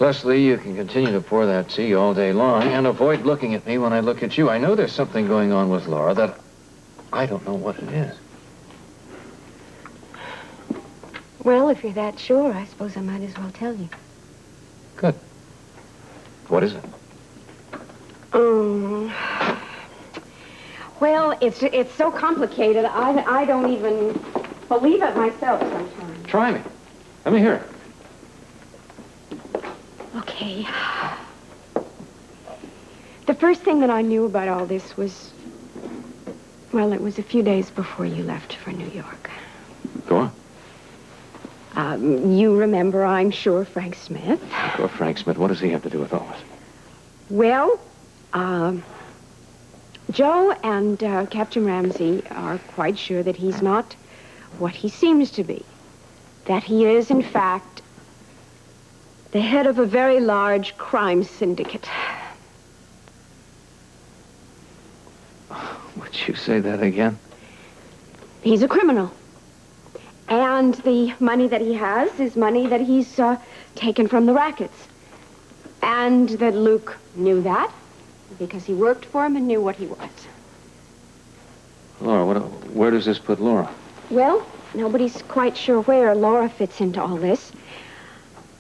Lesley, you can continue to pour that tea all day long and avoid looking at me when I look at you. I know there's something going on with Laura that I don't know what it is. Well, if you're that sure, I suppose I might as well tell you. Good. What is it? Well, it's so complicated, I don't even believe it myself sometimes. Try me. Let me hear it. Okay. The first thing that I knew about all this was, well, it was a few days before you left for New York. Go on. You remember, I'm sure, Frank Smith. Poor Frank Smith. What does he have to do with all this? Well, Joe and Captain Ramsey are quite sure that he's not what he seems to be. That he is, in fact, the head of a very large crime syndicate. Would you say that again? He's a criminal. And the money that he has is money that he's taken from the rackets. And that Luke knew that because he worked for him and knew what he was. Laura, where does this put Laura? Well, nobody's quite sure where Laura fits into all this.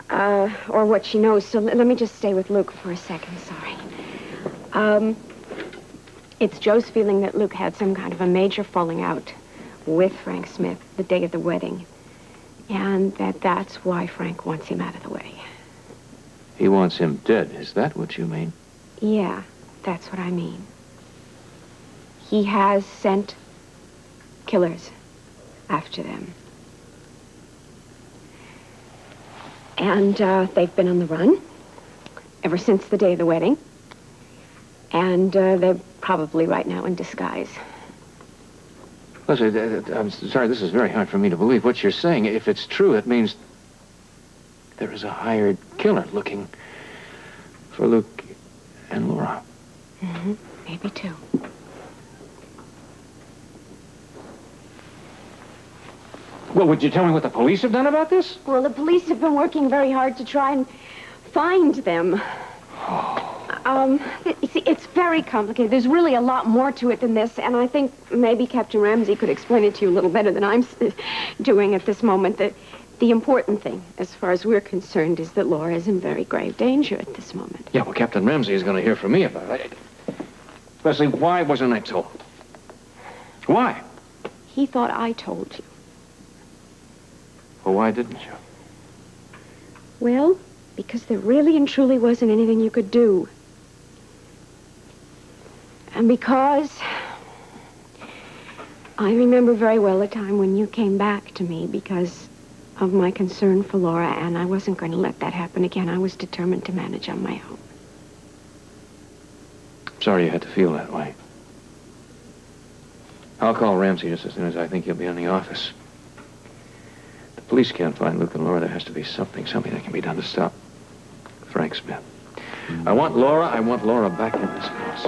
Or what she knows. So let me just stay with Luke for a second, sorry. It's Joe's feeling that Luke had some kind of a major falling out with Frank Smith the day of the wedding. And that's why Frank wants him out of the way. He wants him dead. Is that what you mean? Yeah, that's what I mean. He has sent killers after them. And they've been on the run ever since the day of the wedding. And they're probably right now in disguise. Lesley, I'm sorry, this is very hard for me to believe. What you're saying, if it's true, it means there is a hired killer looking for Luke and Laura. Mm-hmm. Maybe two. Well, would you tell me what the police have done about this? Well, the police have been working very hard to try and find them. You see, it's very complicated. There's really a lot more to it than this, and I think maybe Captain Ramsey could explain it to you a little better than I'm doing at this moment. The important thing, as far as we're concerned, is that Laura is in very grave danger at this moment. Yeah, well, Captain Ramsey is going to hear from me about it. Lesley, why wasn't I told? Why? He thought I told you. Well, why didn't you? Well, because there really and truly wasn't anything you could do. And because I remember very well a time when you came back to me because of my concern for Laura, and I wasn't going to let that happen again. I was determined to manage on my own. Sorry you had to feel that way. I'll call Ramsey just as soon as I think he'll be in the office. The police can't find Luke and Laura. There has to be something that can be done to stop Frank Smith. I want Laura back in this house.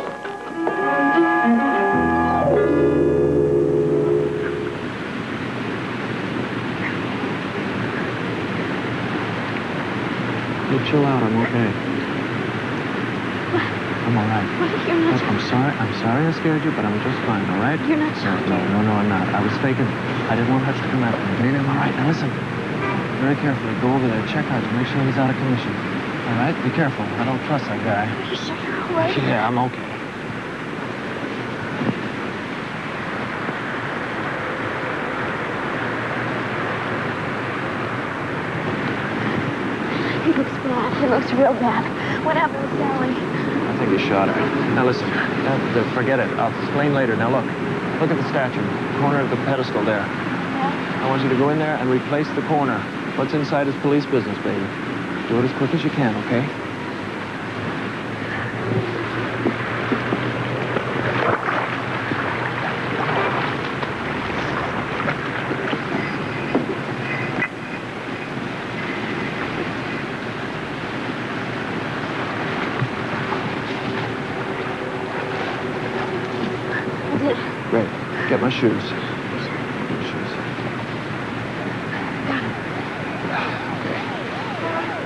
You chill out, I'm okay. I'm all right. Well, you're not... Look, I'm sorry I scared you, but I'm just fine, all right? You're not sorry. No, I'm not. I was faking. I didn't want Hutch to come after me. I'm all right. Now listen, very carefully, go over there, check Hutch, make sure he's out of commission. All right? Be careful. I don't trust that guy. Are you sure you're all right? Yeah, I'm okay. He looks bad. He looks real bad. What happened to Sally? I think he shot her. Now listen, forget it. I'll explain later. Now look at the statue, corner of the pedestal there. Yeah? I want you to go in there and replace the corner. What's inside is police business, baby. Do it as quick as you can, okay? Great. Get my shoes. Get my shoes. Got him. Okay.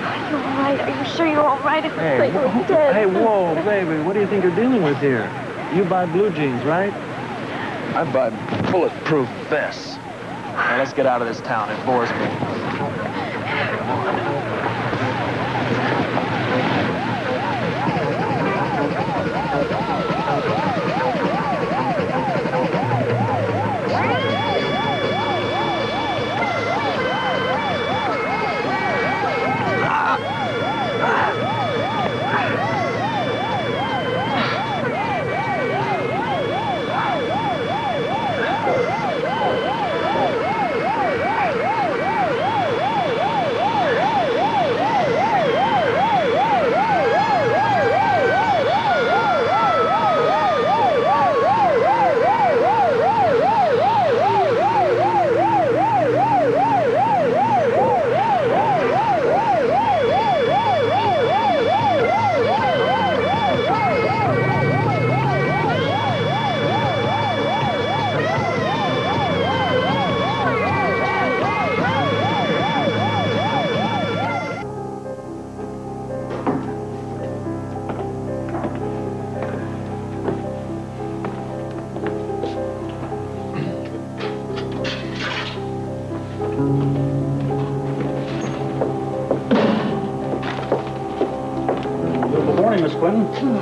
Are you all right? right? Are you sure you're all right? I thought you were dead. Hey, whoa, baby, what do you think you're dealing with here? You buy blue jeans, right? I buy bulletproof vests. Now, let's get out of this town. It bores me.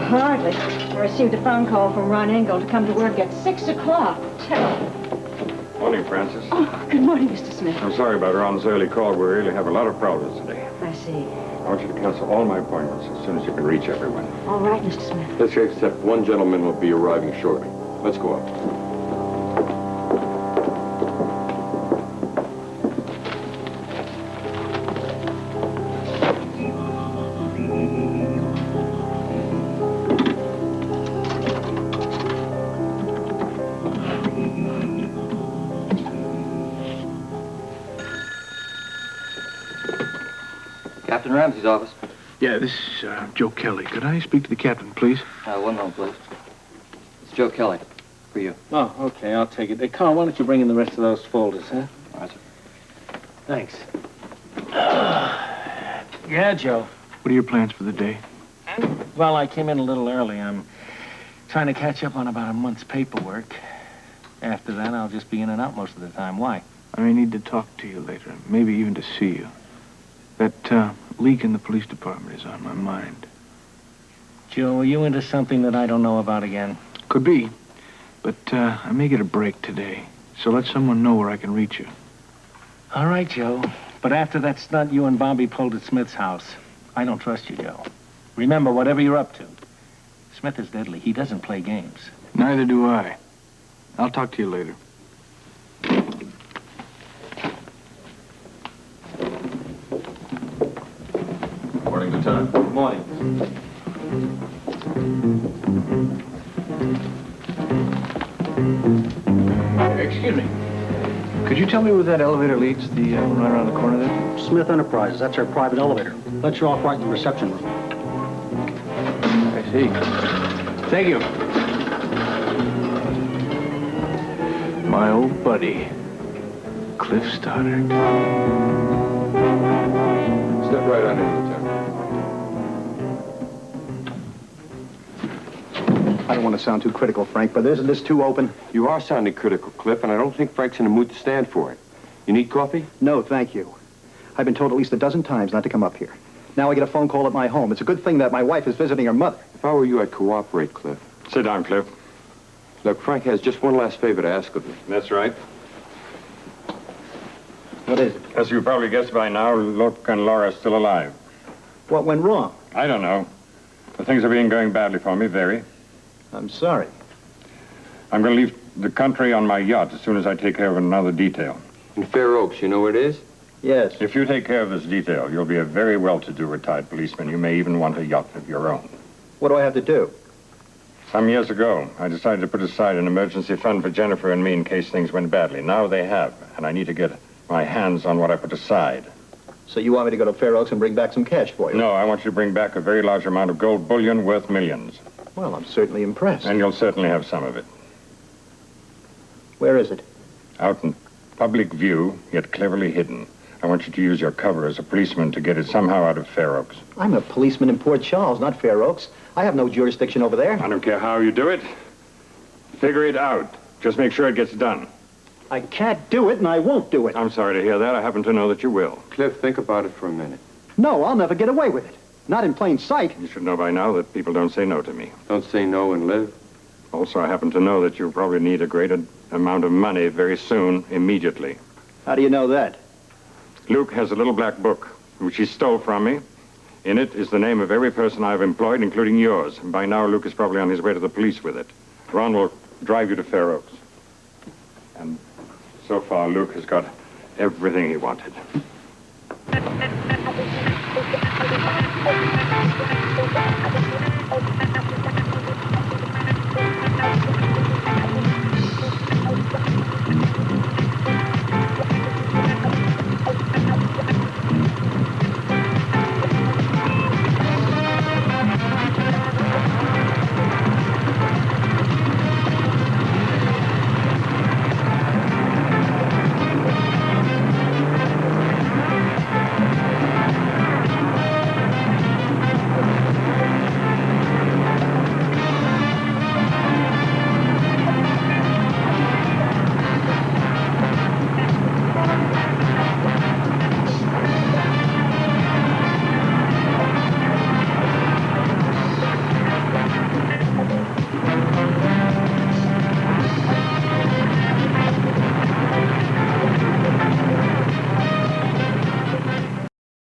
Hardly. I received a phone call from Ron Engel to come to work at 6 o'clock. Terrible. Morning, Francis. Oh, good morning, Mr. Smith. I'm sorry about Ron's early call. We really have a lot of problems today. I see. I want you to cancel all my appointments as soon as you can reach everyone. All right, Mr. Smith. Let's except one gentleman will be arriving shortly. Let's go up. Captain Ramsey's office. Yeah, this is Joe Kelly. Could I speak to the captain, please? One moment, please. It's Joe Kelly. For you. Oh, okay, I'll take it. Hey, Carl, why don't you bring in the rest of those folders, huh? All right, sir. Thanks. Yeah, Joe. What are your plans for the day? Well, I came in a little early. I'm trying to catch up on about a month's paperwork. After that, I'll just be in and out most of the time. Why? I may need to talk to you later, maybe even to see you. That leak in the police department is on my mind. Joe, are you into something that I don't know about again? Could be, but I may get a break today, so let someone know where I can reach you. All right, Joe. But after that stunt you and Bobbie pulled at Smith's house, I don't trust you, Joe. Remember, whatever you're up to, Smith is deadly. He doesn't play games. Neither do I. I'll talk to you later. Morning, Lieutenant. Good morning. Excuse me. Could you tell me where that elevator leads? The one right around the corner there? Smith Enterprises. That's our private elevator. Let you off right in the reception room. I see. Thank you. My old buddy, Cliff Stoddard. Step right on in, Lieutenant. I don't want to sound too critical, Frank, but isn't this too open? You are sounding critical, Cliff, and I don't think Frank's in the mood to stand for it. You need coffee? No, thank you. I've been told at least a dozen times not to come up here. Now I get a phone call at my home. It's a good thing that my wife is visiting her mother. If I were you, I'd cooperate, Cliff. Sit down, Cliff. Look, Frank has just one last favor to ask of me. That's right. What is it? As you probably guessed by now, Luke and Laura are still alive. What went wrong? I don't know. But things have been going badly for me, very. I'm sorry. I'm going to leave the country on my yacht as soon as I take care of another detail. In Fair Oaks, you know where it is? Yes. If you take care of this detail, you'll be a very well-to-do retired policeman. You may even want a yacht of your own. What do I have to do? Some years ago, I decided to put aside an emergency fund for Jennifer and me in case things went badly. Now they have, and I need to get my hands on what I put aside. So you want me to go to Fair Oaks and bring back some cash for you? No, I want you to bring back a very large amount of gold bullion worth millions. Well, I'm certainly impressed. And you'll certainly have some of it. Where is it? Out in public view, yet cleverly hidden. I want you to use your cover as a policeman to get it somehow out of Fair Oaks. I'm a policeman in Port Charles, not Fair Oaks. I have no jurisdiction over there. I don't care how you do it. Figure it out. Just make sure it gets done. I can't do it, and I won't do it. I'm sorry to hear that. I happen to know that you will. Cliff, think about it for a minute. No, I'll never get away with it. Not in plain sight. You should know by now that people don't say no to me. Don't say no and live. Also, I happen to know that you probably need a great amount of money very soon, immediately. How do you know that? Luke has a little black book, which he stole from me. In it is the name of every person I've employed, including yours. And by now, Luke is probably on his way to the police with it. Ron will drive you to Fair Oaks. And so far, Luke has got everything he wanted.